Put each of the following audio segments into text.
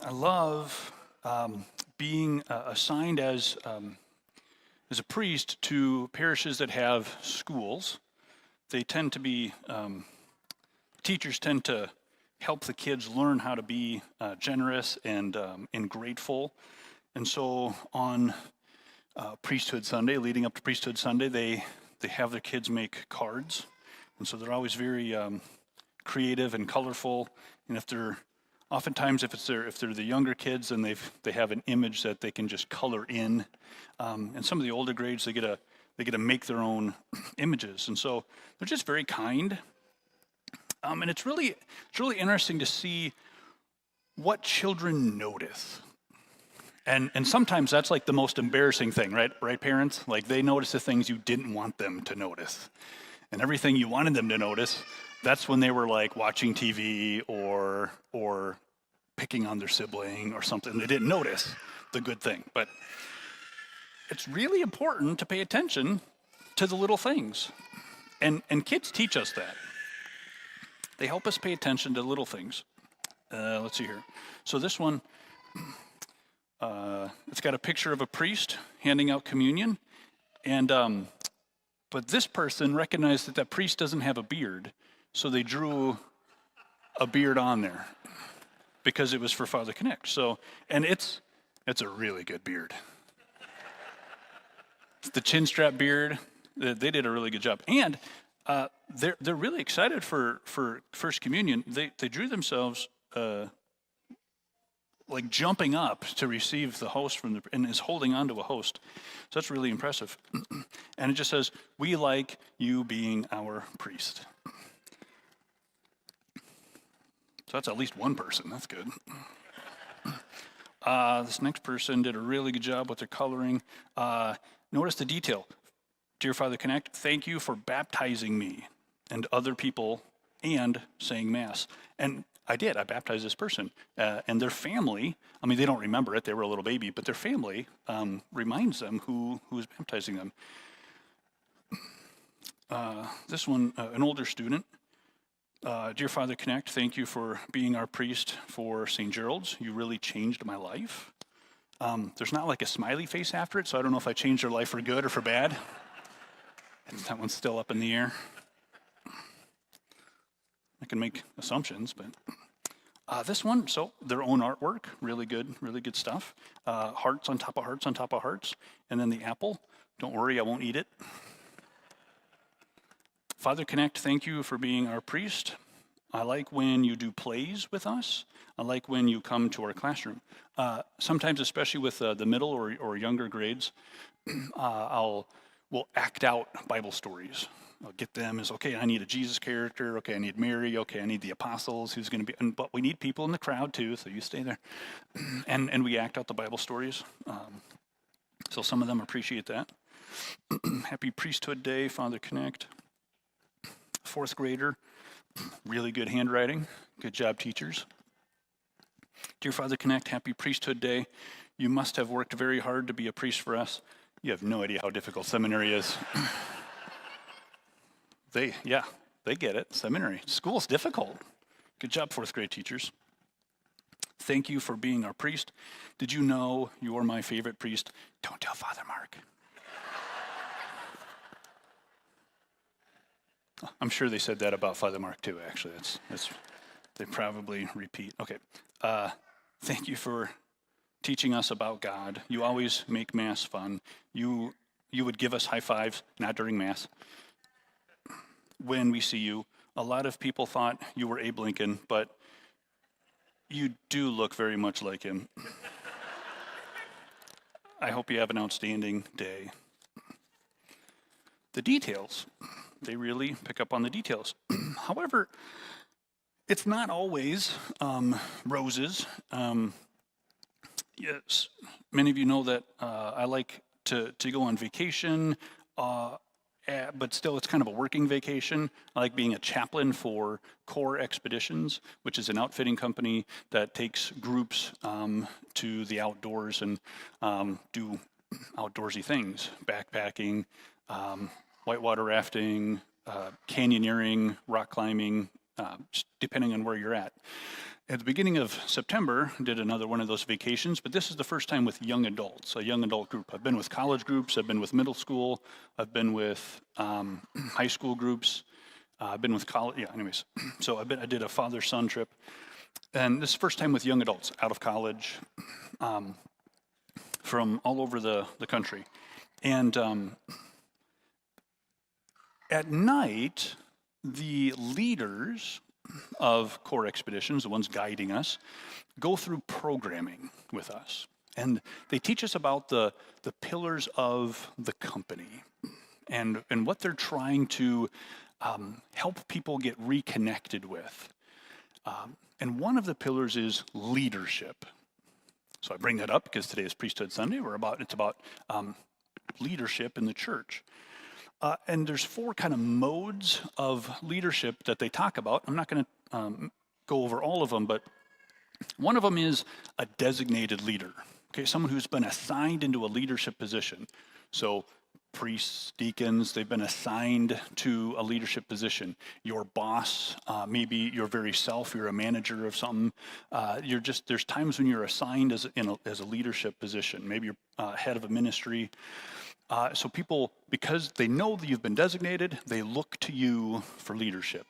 I love being assigned as a priest to parishes that have schools. They tend to be, teachers tend to help the kids learn how to be generous and grateful. And so on Priesthood Sunday, leading up to Priesthood Sunday, they have their kids make cards. And so they're always very creative and colorful. And if they're the younger kids, then they have an image that they can just color in. And some of the older grades, they get to make their own images. And so they're just very kind. And it's really interesting to see what children notice. And sometimes that's like the most embarrassing thing, right, parents? Like they notice the things you didn't want them to notice. And everything you wanted them to notice, that's when they were like watching TV or picking on their sibling or something. They didn't notice the good thing. But it's really important to pay attention to the little things. And kids teach us that. They help us pay attention to little things. Let's see here. So this one, it's got a picture of a priest handing out communion. And but this person recognized that priest doesn't have a beard. So they drew a beard on there because it was for Father Knecht. So, and it's a really good beard. It's the chin strap beard. They did a really good job. And they're really excited for First Communion. They drew themselves like jumping up to receive the host and is holding onto a host. So that's really impressive. And it just says, "We like you being our priest." So that's at least one person. That's good. This next person did a really good job with their coloring. Notice the detail. "Dear Father Knecht, thank you for baptizing me and other people and saying Mass." And I baptized this person. And their family, I mean, they don't remember it, they were a little baby, but their family reminds them who is baptizing them. This one, an older student. "Dear Father Knecht, thank you for being our priest for St. Gerald's. You really changed my life." There's not like a smiley face after it, so I don't know if I changed their life for good or for bad. That one's still up in the air. I can make assumptions, but this one, so their own artwork, really good stuff. Hearts on top of hearts on top of hearts, and then the apple. Don't worry, I won't eat it. "Father Knecht, thank you for being our priest. I like when you do plays with us. I like when you come to our classroom." Sometimes, especially with the middle or younger grades, we'll act out Bible stories. I'll get them as, okay, I need a Jesus character, okay, I need Mary, okay, I need the apostles, who's going to be, but we need people in the crowd too, so you stay there. And we act out the Bible stories. So some of them appreciate that. "Happy Priesthood Day, Father Knecht." Fourth grader, really good handwriting. Good job, teachers. "Dear Father Knecht, happy Priesthood Day. You must have worked very hard to be a priest for us. You have no idea how difficult seminary is." They get it. Seminary. School's difficult. Good job, fourth grade teachers. "Thank you for being our priest. Did you know you're my favorite priest? Don't tell Father Mark." I'm sure they said that about Father Mark too, actually. That's they probably repeat. Okay. "Thank you for teaching us about God. You always make Mass fun. You would give us high fives, not during Mass, when we see you. A lot of people thought you were Abe Lincoln, but you do look very much like him. I hope you have an outstanding day." The details. They really pick up on the details. However, it's not always roses. Yes, many of you know that I like to go on vacation, but still it's kind of a working vacation. I like being a chaplain for Corps Expeditions, which is an outfitting company that takes groups to the outdoors and do outdoorsy things, backpacking, whitewater rafting, canyoneering, rock climbing, depending on where you're at. At the beginning of September, I did another one of those vacations, but this is the first time with young adults, a young adult group. I've been with college groups, I've been with middle school, I've been with high school groups, I've been with college, yeah, anyways. So I did a father-son trip, and this is the first time with young adults out of college, from all over the country. And at night, the leaders of core expeditions, the ones guiding us, go through programming with us. And they teach us about the pillars of the company and what they're trying to help people get reconnected with. And one of the pillars is leadership. So I bring that up because today is Priesthood Sunday. It's about leadership in the church. And there's 4 kind of modes of leadership that they talk about. I'm not going to go over all of them, but one of them is a designated leader. Okay, someone who's been assigned into a leadership position. So priests, deacons, they've been assigned to a leadership position. Your boss, maybe your very self, you're a manager of something. There's times when you're assigned as a leadership position. Maybe you're head of a ministry. So people, because they know that you've been designated, they look to you for leadership.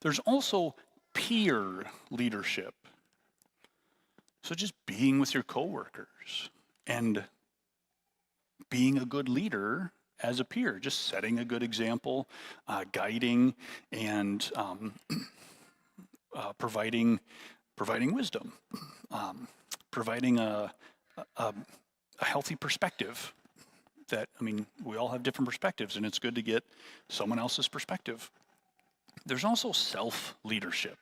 There's also peer leadership. So just being with your coworkers and being a good leader as a peer, just setting a good example, guiding and providing wisdom, providing a healthy perspective. That, I mean, we all have different perspectives, and it's good to get someone else's perspective. There's also self-leadership.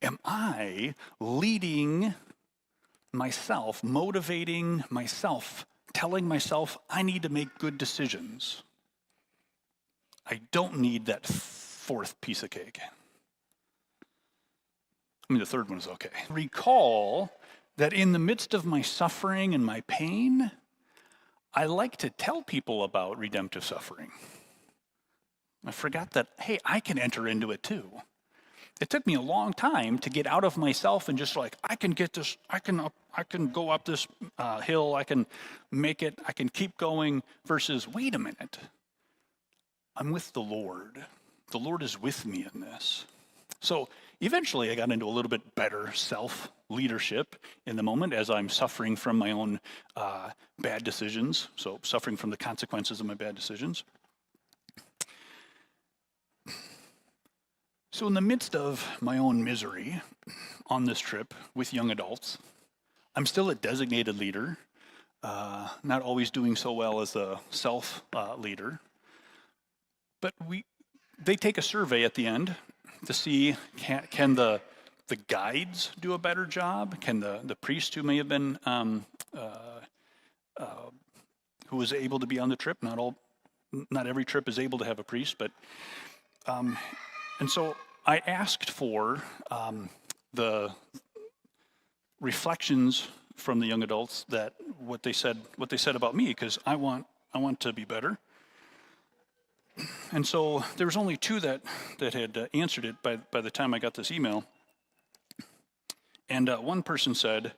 Am I leading myself, motivating myself, telling myself I need to make good decisions? I don't need that 4th piece of cake. I mean, the 3rd one is okay. Recall that in the midst of my suffering and my pain, I like to tell people about redemptive suffering. I forgot that, hey, I can enter into it too. It took me a long time to get out of myself and just like, I can get this, I can go up this hill, I can make it, I can keep going, versus, wait a minute, I'm with the Lord. The Lord is with me in this. So eventually I got into a little bit better self-leadership in the moment as I'm suffering from my own bad decisions, so suffering from the consequences of my bad decisions. So in the midst of my own misery on this trip with young adults, I'm still a designated leader, not always doing so well as a self-leader, but they take a survey at the end to see can the guides do a better job? Can the priest who may have been who was able to be on the trip? Not every trip is able to have a priest, but and so I asked for the reflections from the young adults that what they said about me, because I want to be better. And so there was only 2 that had answered it by the time I got this email. And one person said,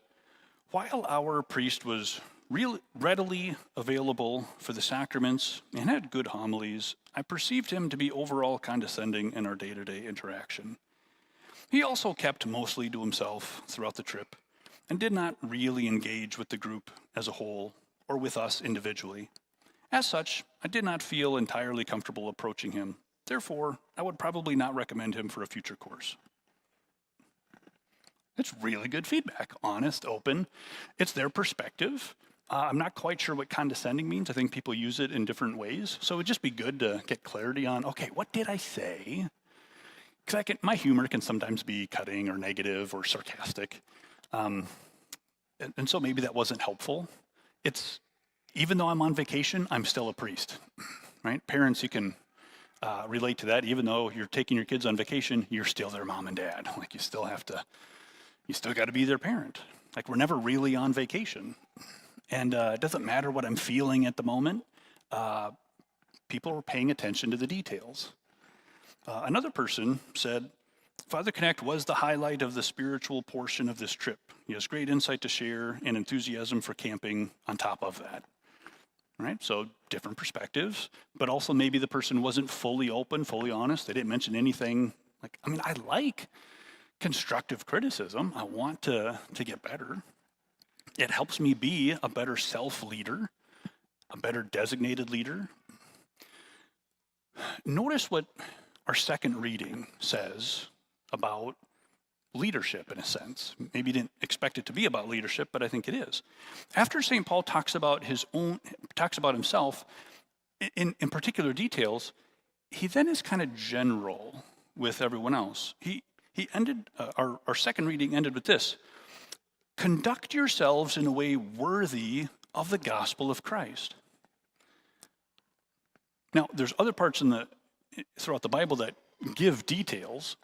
while our priest was readily available for the sacraments and had good homilies, I perceived him to be overall condescending in our day-to-day interaction. He also kept mostly to himself throughout the trip and did not really engage with the group as a whole or with us individually. As such, I did not feel entirely comfortable approaching him. Therefore, I would probably not recommend him for a future course. It's really good feedback, honest, open. It's their perspective. I'm not quite sure what condescending means. I think people use it in different ways. So it would just be good to get clarity on, okay, what did I say? Because my humor can sometimes be cutting or negative or sarcastic. And so maybe that wasn't helpful. Even though I'm on vacation, I'm still a priest, right? Parents, you can relate to that. Even though you're taking your kids on vacation, you're still their mom and dad. Like you still got to be their parent. Like we're never really on vacation. And it doesn't matter what I'm feeling at the moment. People are paying attention to the details. Another person said, Father Knecht was the highlight of the spiritual portion of this trip. He has great insight to share and enthusiasm for camping on top of that. Right? So different perspectives, but also maybe the person wasn't fully open, fully honest. They didn't mention anything. I like constructive criticism. I want to get better. It helps me be a better self-leader, a better designated leader. Notice what our second reading says about leadership, in a sense. Maybe you didn't expect it to be about leadership, but I think it is. After St. Paul talks about himself in particular details, he then is kind of general with everyone else. He ended, our second reading ended with this: conduct yourselves in a way worthy of the gospel of Christ. Now, there's other parts throughout the Bible that give details,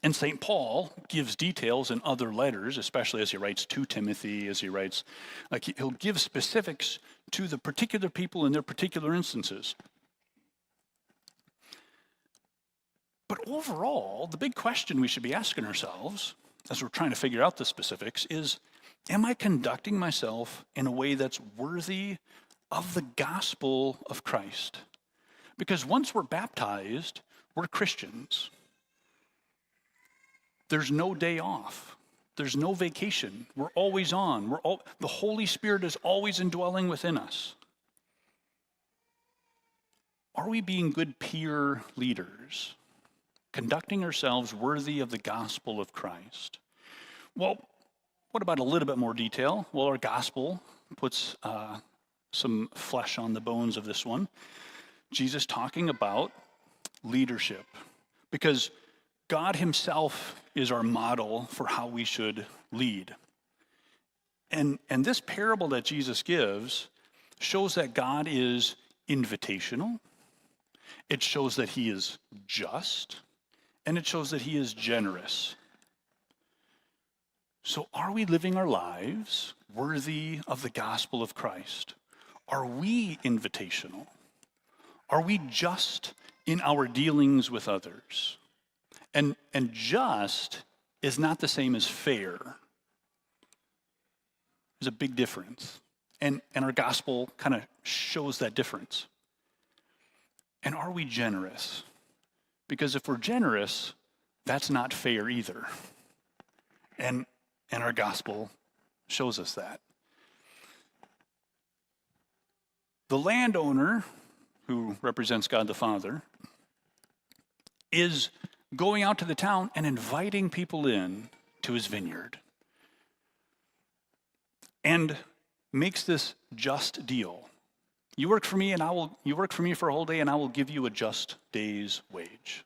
and St. Paul gives details in other letters, especially as he writes to Timothy, as he writes, he'll give specifics to the particular people in their particular instances. But overall, the big question we should be asking ourselves as we're trying to figure out the specifics is, am I conducting myself in a way that's worthy of the gospel of Christ? Because once we're baptized, we're Christians. There's no day off. There's no vacation. We're always on. The Holy Spirit is always indwelling within us. Are we being good peer leaders, conducting ourselves worthy of the gospel of Christ? Well, what about a little bit more detail? Well, our gospel puts some flesh on the bones of this one. Jesus talking about leadership, because God himself is our model for how we should lead. And this parable that Jesus gives shows that God is invitational. It shows that he is just, and it shows that he is generous. So are we living our lives worthy of the gospel of Christ? Are we invitational? Are we just in our dealings with others? And just is not the same as fair. There's a big difference. And our gospel kind of shows that difference. And are we generous? Because if we're generous, that's not fair either. And our gospel shows us that. The landowner, who represents God the Father, is going out to the town and inviting people in to his vineyard, and makes this just deal. You work for me for a whole day, and I will give you a just day's wage.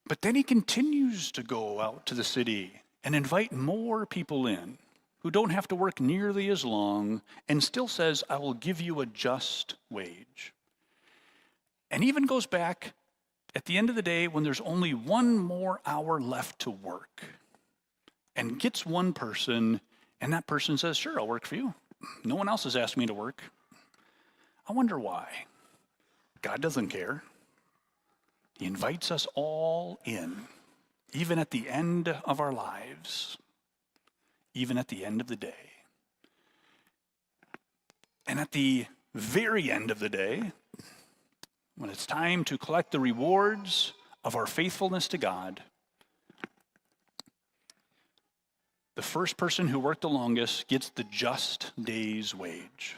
But then he continues to go out to the city and invite more people in who don't have to work nearly as long, and still says, I will give you a just wage. And even goes back at the end of the day when there's only one more hour left to work, and gets one person, and that person says, sure, I'll work for you. No one else has asked me to work. I wonder why. God doesn't care. He invites us all in, even at the end of our lives, even at the end of the day. And at the very end of the day, when it's time to collect the rewards of our faithfulness to God, the first person who worked the longest gets the just day's wage.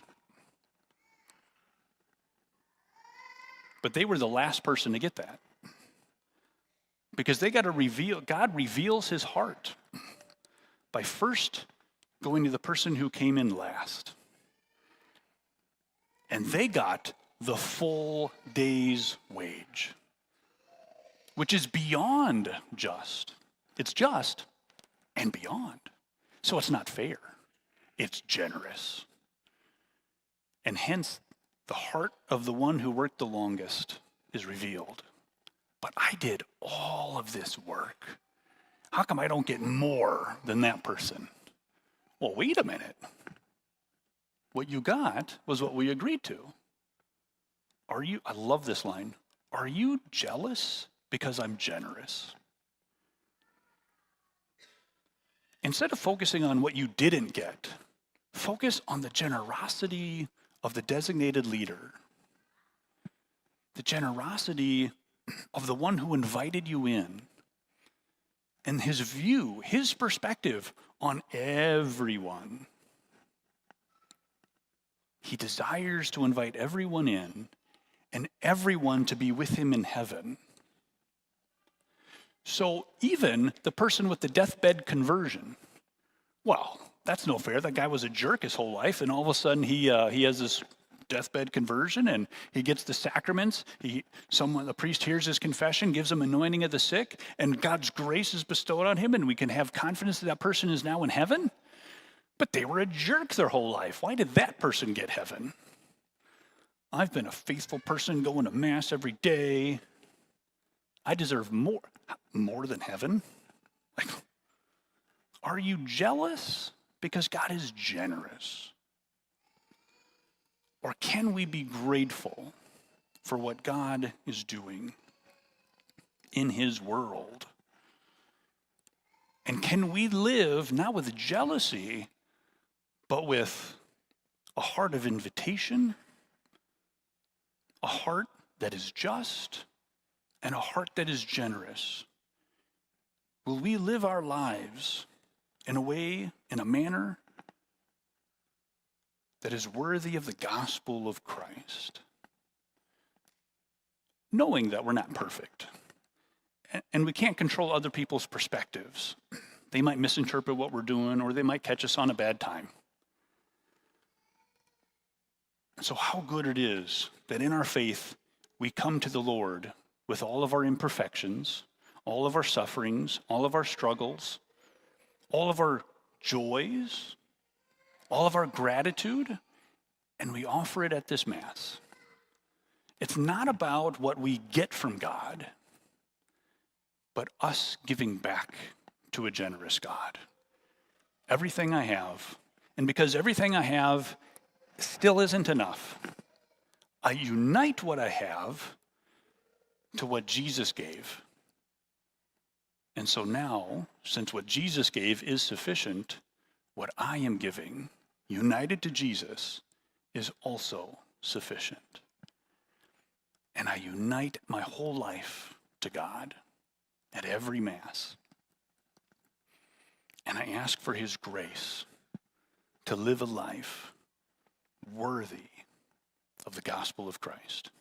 But they were the last person to get that, because they got to God reveals his heart by first going to the person who came in last. And they got the full day's wage, which is beyond just. It's just and beyond. So it's not fair. It's generous. And hence, the heart of the one who worked the longest is revealed. But I did all of this work. How come I don't get more than that person? Well, wait a minute. What you got was what we agreed to. I love this line. Are you jealous because I'm generous. Instead of focusing on what you didn't get, focus on the generosity of the designated leader, the generosity of the one who invited you in, and his view, his perspective on everyone. He desires to invite everyone in and everyone to be with him in heaven. So even the person with the deathbed conversion, well, that's no fair. That guy was a jerk his whole life, and all of a sudden he has this deathbed conversion, and he gets the sacraments. The priest hears his confession, gives him anointing of the sick, and God's grace is bestowed on him, and we can have confidence that that person is now in heaven. But they were a jerk their whole life. Why did that person get heaven? I've been a faithful person going to Mass every day. I deserve more than heaven. Like, are you jealous because God is generous? Or can we be grateful for what God is doing in his world? And can we live not with jealousy, but with a heart of invitation, a heart that is just, and a heart that is generous? Will we live our lives in a manner that is worthy of the gospel of Christ? Knowing that we're not perfect, and we can't control other people's perspectives. They might misinterpret what we're doing, or they might catch us on a bad time. So how good it is that in our faith, we come to the Lord with all of our imperfections, all of our sufferings, all of our struggles, all of our joys, all of our gratitude, and we offer it at this Mass. It's not about what we get from God, but us giving back to a generous God. Everything I have, and because everything I have still isn't enough, I unite what I have to what Jesus gave. And so now, since what Jesus gave is sufficient, what I am giving, united to Jesus, is also sufficient. And I unite my whole life to God at every Mass. And I ask for his grace to live a life worthy of the gospel of Christ.